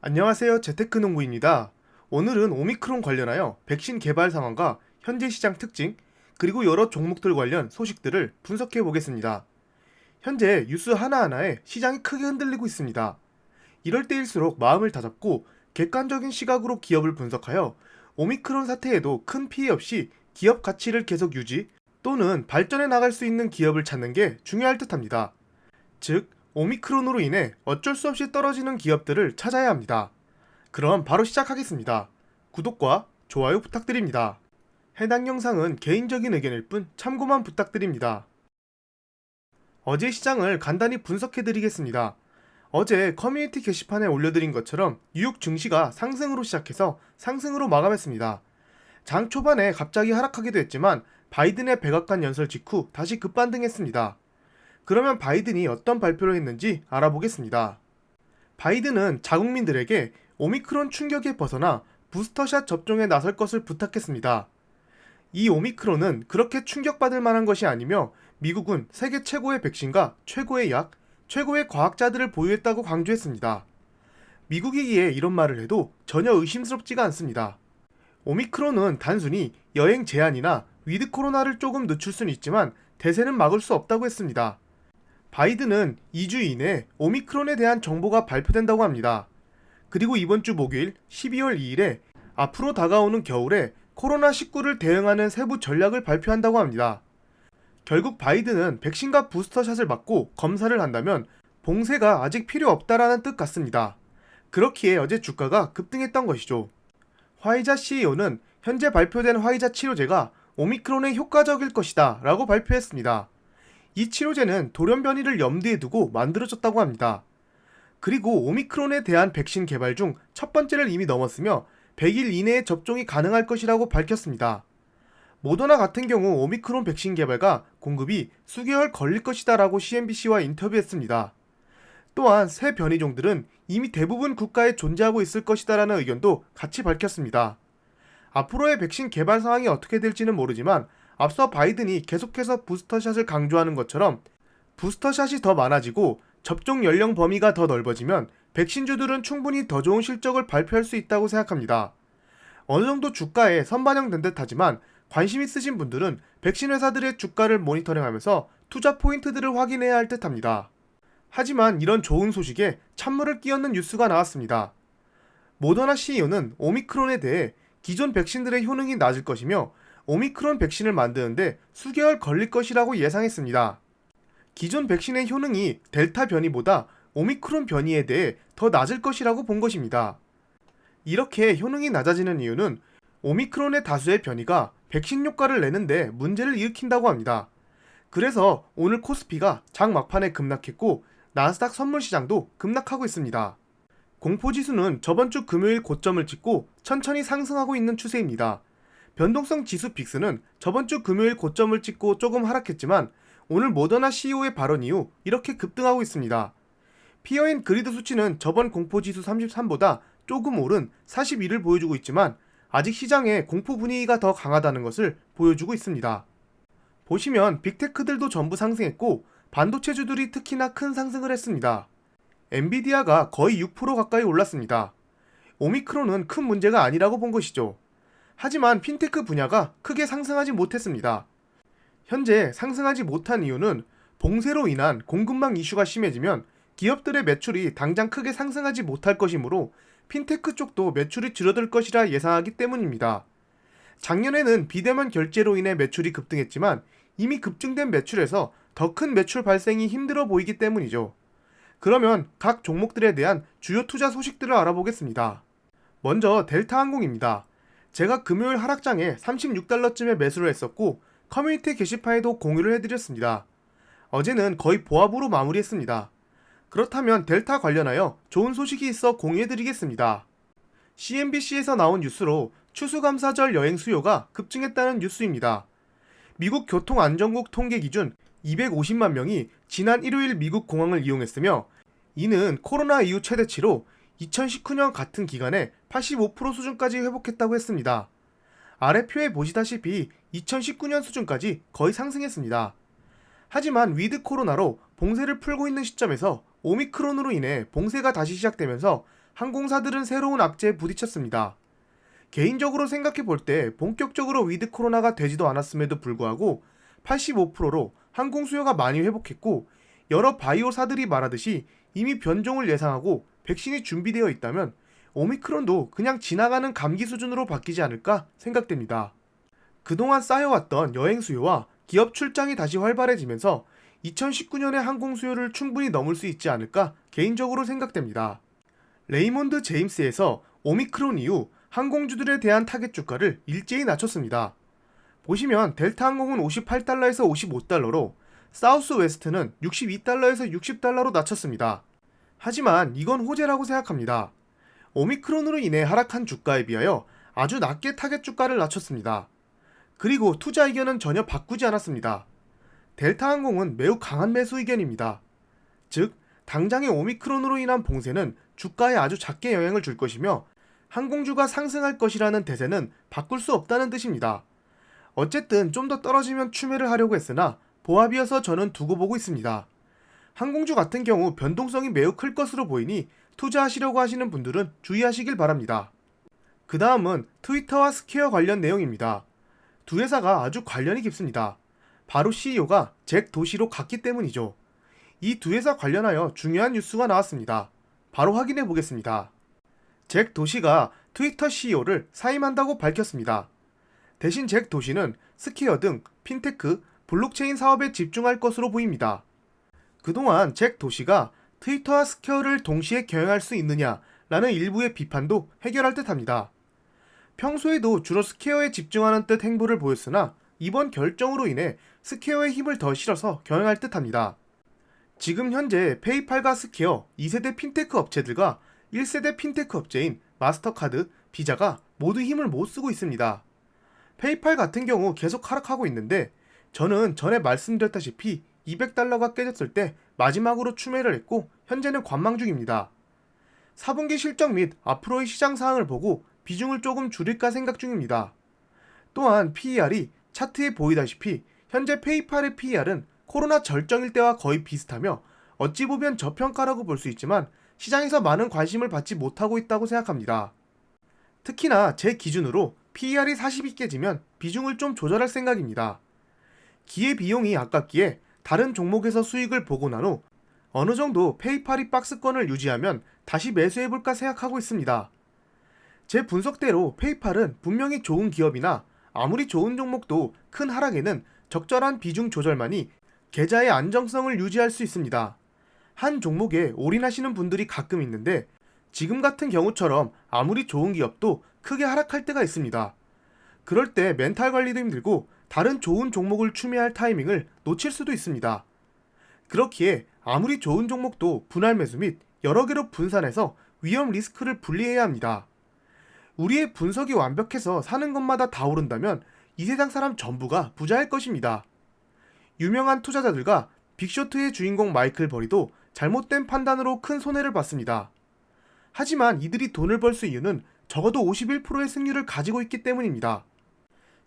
안녕하세요. 재테크농부입니다. 오늘은 오미크론 관련하여 백신 개발 상황과 현재 시장 특징, 그리고 여러 종목들 관련 소식들을 분석해 보겠습니다. 현재 뉴스 하나하나에 시장이 크게 흔들리고 있습니다. 이럴 때일수록 마음을 다잡고 객관적인 시각으로 기업을 분석하여 오미크론 사태에도 큰 피해 없이 기업 가치를 계속 유지 또는 발전해 나갈 수 있는 기업을 찾는 게 중요할 듯합니다. 즉, 오미크론으로 인해 어쩔 수 없이 떨어지는 기업들을 찾아야 합니다. 그럼 바로 시작하겠습니다. 구독과 좋아요 부탁드립니다. 해당 영상은 개인적인 의견일 뿐 참고만 부탁드립니다. 어제 시장을 간단히 분석해드리겠습니다. 어제 커뮤니티 게시판에 올려드린 것처럼 뉴욕 증시가 상승으로 시작해서 상승으로 마감했습니다. 장 초반에 갑자기 하락하기도 했지만 바이든의 백악관 연설 직후 다시 급반등했습니다. 그러면 바이든이 어떤 발표를 했는지 알아보겠습니다. 바이든은 자국민들에게 오미크론 충격에 벗어나 부스터샷 접종에 나설 것을 부탁했습니다. 이 오미크론은 그렇게 충격받을 만한 것이 아니며 미국은 세계 최고의 백신과 최고의 약, 최고의 과학자들을 보유했다고 강조했습니다. 미국이기에 이런 말을 해도 전혀 의심스럽지가 않습니다. 오미크론은 단순히 여행 제한이나 위드 코로나를 조금 늦출 수는 있지만 대세는 막을 수 없다고 했습니다. 바이든은 2주 이내에 오미크론에 대한 정보가 발표된다고 합니다. 그리고 이번 주 목요일 12월 2일에 앞으로 다가오는 겨울에 코로나19를 대응하는 세부 전략을 발표한다고 합니다. 결국 바이든은 백신과 부스터샷을 맞고 검사를 한다면 봉쇄가 아직 필요 없다라는 뜻 같습니다. 그렇기에 어제 주가가 급등했던 것이죠. 화이자 CEO는 현재 발표된 화이자 치료제가 오미크론에 효과적일 것이다 라고 발표했습니다. 이 치료제는 돌연 변이를 염두에 두고 만들어졌다고 합니다. 그리고 오미크론에 대한 백신 개발 중 첫 번째를 이미 넘었으며 100일 이내에 접종이 가능할 것이라고 밝혔습니다. 모더나 같은 경우 오미크론 백신 개발과 공급이 수개월 걸릴 것이다 라고 CNBC와 인터뷰했습니다. 또한 새 변이종들은 이미 대부분 국가에 존재하고 있을 것이다 라는 의견도 같이 밝혔습니다. 앞으로의 백신 개발 상황이 어떻게 될지는 모르지만 앞서 바이든이 계속해서 부스터샷을 강조하는 것처럼 부스터샷이 더 많아지고 접종 연령 범위가 더 넓어지면 백신주들은 충분히 더 좋은 실적을 발표할 수 있다고 생각합니다. 어느 정도 주가에 선반영된 듯 하지만 관심 있으신 분들은 백신 회사들의 주가를 모니터링하면서 투자 포인트들을 확인해야 할 듯 합니다. 하지만 이런 좋은 소식에 찬물을 끼얹는 뉴스가 나왔습니다. 모더나 CEO는 오미크론에 대해 기존 백신들의 효능이 낮을 것이며 오미크론 백신을 만드는데 수개월 걸릴 것이라고 예상했습니다. 기존 백신의 효능이 델타 변이보다 오미크론 변이에 대해 더 낮을 것이라고 본 것입니다. 이렇게 효능이 낮아지는 이유는 오미크론의 다수의 변이가 백신 효과를 내는데 문제를 일으킨다고 합니다. 그래서 오늘 코스피가 장 막판에 급락했고 나스닥 선물시장도 급락하고 있습니다. 공포지수는 저번 주 금요일 고점을 찍고 천천히 상승하고 있는 추세입니다. 변동성 지수 빅스는 저번 주 금요일 고점을 찍고 조금 하락했지만 오늘 모더나 CEO의 발언 이후 이렇게 급등하고 있습니다. 피어앤 그리드 수치는 저번 공포지수 33보다 조금 오른 41을 보여주고 있지만 아직 시장에 공포 분위기가 더 강하다는 것을 보여주고 있습니다. 보시면 빅테크들도 전부 상승했고 반도체주들이 특히나 큰 상승을 했습니다. 엔비디아가 거의 6% 가까이 올랐습니다. 오미크론은 큰 문제가 아니라고 본 것이죠. 하지만 핀테크 분야가 크게 상승하지 못했습니다. 현재 상승하지 못한 이유는 봉쇄로 인한 공급망 이슈가 심해지면 기업들의 매출이 당장 크게 상승하지 못할 것이므로 핀테크 쪽도 매출이 줄어들 것이라 예상하기 때문입니다. 작년에는 비대면 결제로 인해 매출이 급등했지만 이미 급증된 매출에서 더 큰 매출 발생이 힘들어 보이기 때문이죠. 그러면 각 종목들에 대한 주요 투자 소식들을 알아보겠습니다. 먼저 델타항공입니다. 제가 금요일 하락장에 36달러쯤에 매수를 했었고 커뮤니티 게시판에도 공유를 해드렸습니다. 어제는 거의 보합으로 마무리했습니다. 그렇다면 델타 관련하여 좋은 소식이 있어 공유해드리겠습니다. CNBC에서 나온 뉴스로 추수감사절 여행 수요가 급증했다는 뉴스입니다. 미국 교통안전국 통계 기준 250만 명이 지난 일요일 미국 공항을 이용했으며 이는 코로나 이후 최대치로 2019년 같은 기간에 85% 수준까지 회복했다고 했습니다. 아래 표에 보시다시피 2019년 수준까지 거의 상승했습니다. 하지만 위드 코로나로 봉쇄를 풀고 있는 시점에서 오미크론으로 인해 봉쇄가 다시 시작되면서 항공사들은 새로운 악재에 부딪혔습니다. 개인적으로 생각해 볼 때 본격적으로 위드 코로나가 되지도 않았음에도 불구하고 85%로 항공 수요가 많이 회복했고, 여러 바이오사들이 말하듯이 이미 변종을 예상하고 백신이 준비되어 있다면 오미크론도 그냥 지나가는 감기 수준으로 바뀌지 않을까 생각됩니다. 그동안 쌓여왔던 여행 수요와 기업 출장이 다시 활발해지면서 2019년의 항공 수요를 충분히 넘을 수 있지 않을까 개인적으로 생각됩니다. 레이몬드 제임스에서 오미크론 이후 항공주들에 대한 타겟 주가를 일제히 낮췄습니다. 보시면 델타 항공은 58달러에서 55달러로, 사우스웨스트는 62달러에서 60달러로 낮췄습니다. 하지만 이건 호재라고 생각합니다. 오미크론으로 인해 하락한 주가에 비하여 아주 낮게 타겟 주가를 낮췄습니다. 그리고 투자 의견은 전혀 바꾸지 않았습니다. 델타 항공은 매우 강한 매수 의견입니다. 즉, 당장의 오미크론으로 인한 봉쇄는 주가에 아주 작게 영향을 줄 것이며 항공주가 상승할 것이라는 대세는 바꿀 수 없다는 뜻입니다. 어쨌든 좀 더 떨어지면 추매를 하려고 했으나 보합이어서 저는 두고 보고 있습니다. 항공주 같은 경우 변동성이 매우 클 것으로 보이니 투자하시려고 하시는 분들은 주의하시길 바랍니다. 그 다음은 트위터와 스퀘어 관련 내용입니다. 두 회사가 아주 관련이 깊습니다. 바로 CEO가 잭 도시로 갔기 때문이죠. 이 두 회사 관련하여 중요한 뉴스가 나왔습니다. 바로 확인해 보겠습니다. 잭 도시가 트위터 CEO를 사임한다고 밝혔습니다. 대신 잭 도시는 스퀘어 등 핀테크, 블록체인 사업에 집중할 것으로 보입니다. 그동안 잭 도시가 트위터와 스퀘어를 동시에 경영할 수 있느냐라는 일부의 비판도 해결할 듯합니다. 평소에도 주로 스퀘어에 집중하는 듯 행보를 보였으나 이번 결정으로 인해 스퀘어에 힘을 더 실어서 경영할 듯합니다. 지금 현재 페이팔과 스퀘어 2세대 핀테크 업체들과 1세대 핀테크 업체인 마스터카드, 비자가 모두 힘을 못 쓰고 있습니다. 페이팔 같은 경우 계속 하락하고 있는데, 저는 전에 말씀드렸다시피 200달러가 깨졌을 때 마지막으로 추매를 했고 현재는 관망 중입니다. 4분기 실적 및 앞으로의 시장 상황을 보고 비중을 조금 줄일까 생각 중입니다. 또한 PER이 차트에 보이다시피 현재 페이팔의 PER은 코로나 절정일 때와 거의 비슷하며 어찌 보면 저평가라고 볼 수 있지만 시장에서 많은 관심을 받지 못하고 있다고 생각합니다. 특히나 제 기준으로 PER이 40이 깨지면 비중을 좀 조절할 생각입니다. 기회비용이 아깝기에 다른 종목에서 수익을 보고 난 후 어느 정도 페이팔이 박스권을 유지하면 다시 매수해볼까 생각하고 있습니다. 제 분석대로 페이팔은 분명히 좋은 기업이나 아무리 좋은 종목도 큰 하락에는 적절한 비중 조절만이 계좌의 안정성을 유지할 수 있습니다. 한 종목에 올인하시는 분들이 가끔 있는데 지금 같은 경우처럼 아무리 좋은 기업도 크게 하락할 때가 있습니다. 그럴 때 멘탈 관리도 힘들고 다른 좋은 종목을 추매할 타이밍을 놓칠 수도 있습니다. 그렇기에 아무리 좋은 종목도 분할 매수 및 여러 개로 분산해서 위험 리스크를 분리해야 합니다. 우리의 분석이 완벽해서 사는 것마다 다 오른다면 이 세상 사람 전부가 부자일 것입니다. 유명한 투자자들과 빅쇼트의 주인공 마이클 버리도 잘못된 판단으로 큰 손해를 봤습니다. 하지만 이들이 돈을 벌 수 이유는 적어도 51%의 승률을 가지고 있기 때문입니다.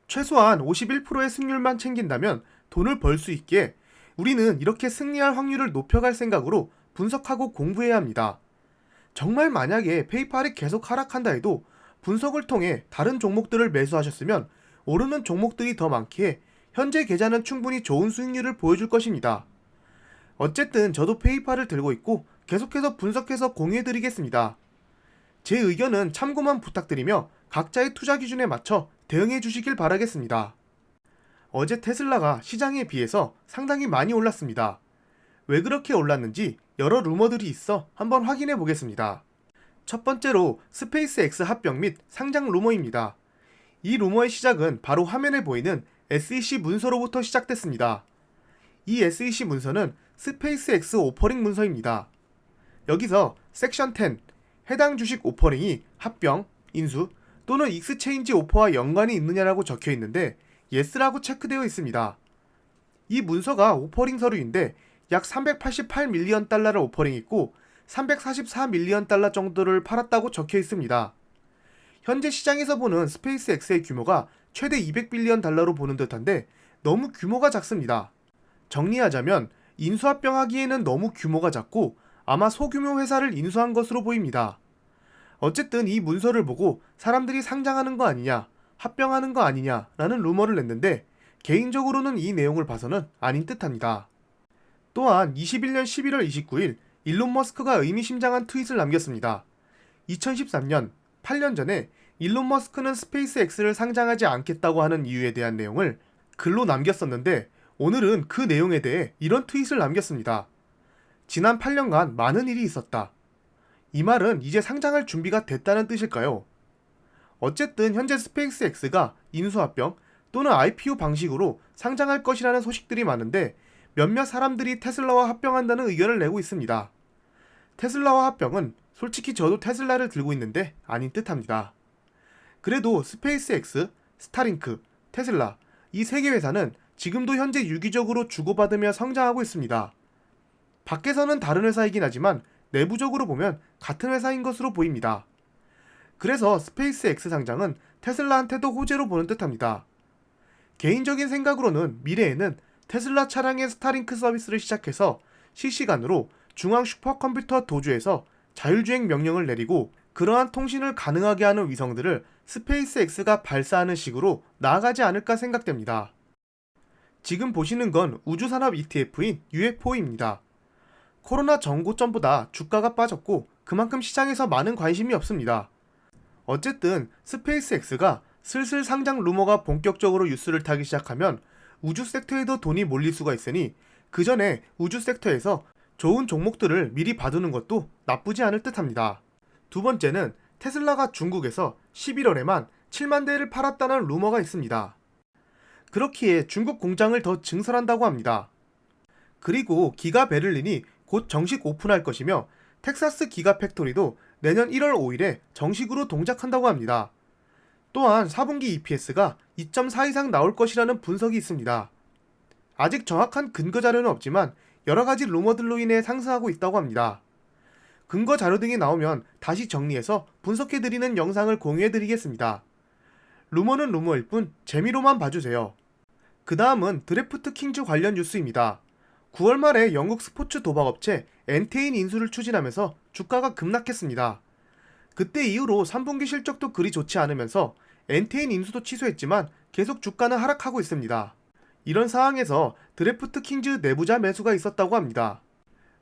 최소한 51%의 승률만 챙긴다면 돈을 벌 수 있기에 우리는 이렇게 승리할 확률을 높여갈 생각으로 분석하고 공부해야 합니다. 정말 만약에 페이팔이 계속 하락한다 해도 분석을 통해 다른 종목들을 매수하셨으면 오르는 종목들이 더 많기에 현재 계좌는 충분히 좋은 수익률을 보여줄 것입니다. 어쨌든 저도 페이팔을 들고 있고 계속해서 분석해서 공유해드리겠습니다. 제 의견은 참고만 부탁드리며 각자의 투자 기준에 맞춰 대응해 주시길 바라겠습니다. 어제 테슬라가 시장에 비해서 상당히 많이 올랐습니다. 왜 그렇게 올랐는지 여러 루머들이 있어 한번 확인해 보겠습니다. 첫 번째로 스페이스X 합병 및 상장 루머입니다. 이 루머의 시작은 바로 화면에 보이는 SEC 문서로부터 시작됐습니다. 이 SEC 문서는 스페이스X 오퍼링 문서입니다. 여기서 섹션 10, 해당 주식 오퍼링이 합병, 인수 또는 익스체인지 오퍼와 연관이 있느냐라고 적혀 있는데 예스라고 체크되어 있습니다. 이 문서가 오퍼링 서류인데 약 388밀리언 달러를 오퍼링했고 344밀리언 달러 정도를 팔았다고 적혀 있습니다. 현재 시장에서 보는 스페이스X의 규모가 최대 200빌리언 달러로 보는 듯한데 너무 규모가 작습니다. 정리하자면 인수합병하기에는 너무 규모가 작고 아마 소규모 회사를 인수한 것으로 보입니다. 어쨌든 이 문서를 보고 사람들이 상장하는 거 아니냐, 합병하는 거 아니냐라는 루머를 냈는데 개인적으로는 이 내용을 봐서는 아닌 듯합니다. 또한 21년 11월 29일 일론 머스크가 의미심장한 트윗을 남겼습니다. 2013년, 8년 전에 일론 머스크는 스페이스X를 상장하지 않겠다고 하는 이유에 대한 내용을 글로 남겼었는데 오늘은 그 내용에 대해 이런 트윗을 남겼습니다. 지난 8년간 많은 일이 있었다. 이 말은 이제 상장할 준비가 됐다는 뜻일까요? 어쨌든 현재 스페이스X가 인수합병 또는 IPO 방식으로 상장할 것이라는 소식들이 많은데 몇몇 사람들이 테슬라와 합병한다는 의견을 내고 있습니다. 테슬라와 합병은 솔직히 저도 테슬라를 들고 있는데 아닌 듯합니다. 그래도 스페이스X, 스타링크, 테슬라 이 세 개 회사는 지금도 현재 유기적으로 주고받으며 성장하고 있습니다. 밖에서는 다른 회사이긴 하지만 내부적으로 보면 같은 회사인 것으로 보입니다. 그래서 스페이스X 상장은 테슬라한테도 호재로 보는 듯합니다. 개인적인 생각으로는 미래에는 테슬라 차량의 스타링크 서비스를 시작해서 실시간으로 중앙 슈퍼컴퓨터 도주에서 자율주행 명령을 내리고 그러한 통신을 가능하게 하는 위성들을 스페이스X가 발사하는 식으로 나아가지 않을까 생각됩니다. 지금 보시는 건 우주산업 ETF인 UFO입니다. 코로나 전고점보다 주가가 빠졌고 그만큼 시장에서 많은 관심이 없습니다. 어쨌든 스페이스X가 슬슬 상장 루머가 본격적으로 뉴스를 타기 시작하면 우주 섹터에도 돈이 몰릴 수가 있으니 그 전에 우주 섹터에서 좋은 종목들을 미리 봐두는 것도 나쁘지 않을 듯합니다. 두 번째는 테슬라가 중국에서 11월에만 7만 대를 팔았다는 루머가 있습니다. 그렇기에 중국 공장을 더 증설한다고 합니다. 그리고 기가 베를린이 곧 정식 오픈할 것이며 텍사스 기가 팩토리도 내년 1월 5일에 정식으로 동작한다고 합니다. 또한 4분기 EPS가 2.4 이상 나올 것이라는 분석이 있습니다. 아직 정확한 근거 자료는 없지만 여러가지 루머들로 인해 상승하고 있다고 합니다. 근거 자료 등이 나오면 다시 정리해서 분석해드리는 영상을 공유해드리겠습니다. 루머는 루머일 뿐 재미로만 봐주세요. 그 다음은 드래프트 킹즈 관련 뉴스입니다. 9월 말에 영국 스포츠 도박업체 엔테인 인수를 추진하면서 주가가 급락했습니다. 그때 이후로 3분기 실적도 그리 좋지 않으면서 엔테인 인수도 취소했지만 계속 주가는 하락하고 있습니다. 이런 상황에서 드래프트 킹즈 내부자 매수가 있었다고 합니다.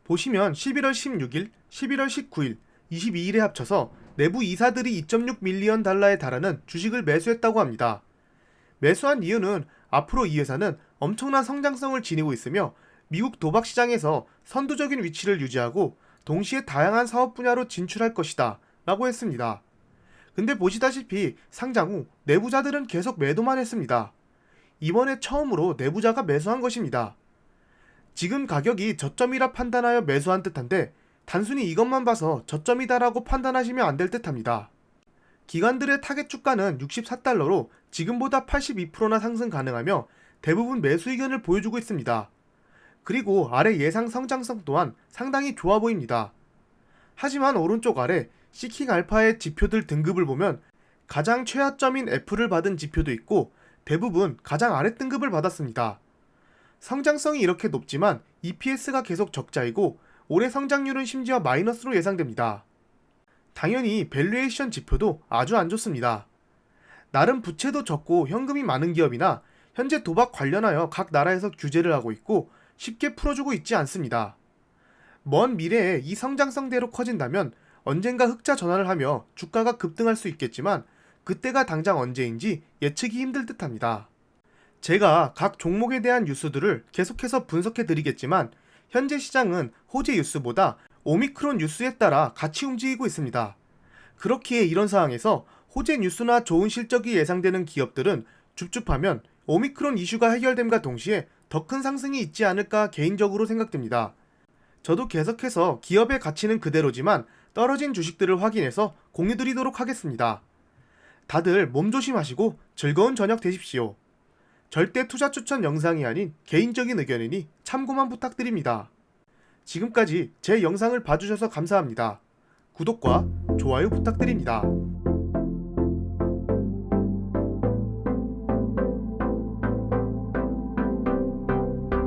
보시면 11월 16일, 11월 19일, 22일에 합쳐서 내부 이사들이 2.6 밀리언 달러에 달하는 주식을 매수했다고 합니다. 매수한 이유는 앞으로 이 회사는 엄청난 성장성을 지니고 있으며 미국 도박 시장에서 선두적인 위치를 유지하고 동시에 다양한 사업 분야로 진출할 것이다 라고 했습니다. 근데 보시다시피 상장 후 내부자들은 계속 매도만 했습니다. 이번에 처음으로 내부자가 매수한 것입니다. 지금 가격이 저점이라 판단하여 매수한 듯한데 단순히 이것만 봐서 저점이다라고 판단하시면 안 될 듯합니다. 기관들의 타겟 주가는 64달러로 지금보다 82%나 상승 가능하며 대부분 매수 의견을 보여주고 있습니다. 그리고 아래 예상 성장성 또한 상당히 좋아 보입니다. 하지만 오른쪽 아래 시킹 알파의 지표들 등급을 보면 가장 최하점인 F를 받은 지표도 있고 대부분 가장 아래 등급을 받았습니다. 성장성이 이렇게 높지만 EPS가 계속 적자이고 올해 성장률은 심지어 마이너스로 예상됩니다. 당연히 밸류에이션 지표도 아주 안 좋습니다. 나름 부채도 적고 현금이 많은 기업이나 현재 도박 관련하여 각 나라에서 규제를 하고 있고 쉽게 풀어주고 있지 않습니다. 먼 미래에 이 성장성대로 커진다면 언젠가 흑자 전환을 하며 주가가 급등할 수 있겠지만 그때가 당장 언제인지 예측이 힘들 듯합니다. 제가 각 종목에 대한 뉴스들을 계속해서 분석해 드리겠지만 현재 시장은 호재 뉴스보다 오미크론 뉴스에 따라 같이 움직이고 있습니다. 그렇기에 이런 상황에서 호재 뉴스나 좋은 실적이 예상되는 기업들은 줍줍하면 오미크론 이슈가 해결됨과 동시에 더 큰 상승이 있지 않을까 개인적으로 생각됩니다. 저도 계속해서 기업의 가치는 그대로지만 떨어진 주식들을 확인해서 공유드리도록 하겠습니다. 다들 몸 조심하시고 즐거운 저녁 되십시오. 절대 투자 추천 영상이 아닌 개인적인 의견이니 참고만 부탁드립니다. 지금까지 제 영상을 봐주셔서 감사합니다. 구독과 좋아요 부탁드립니다.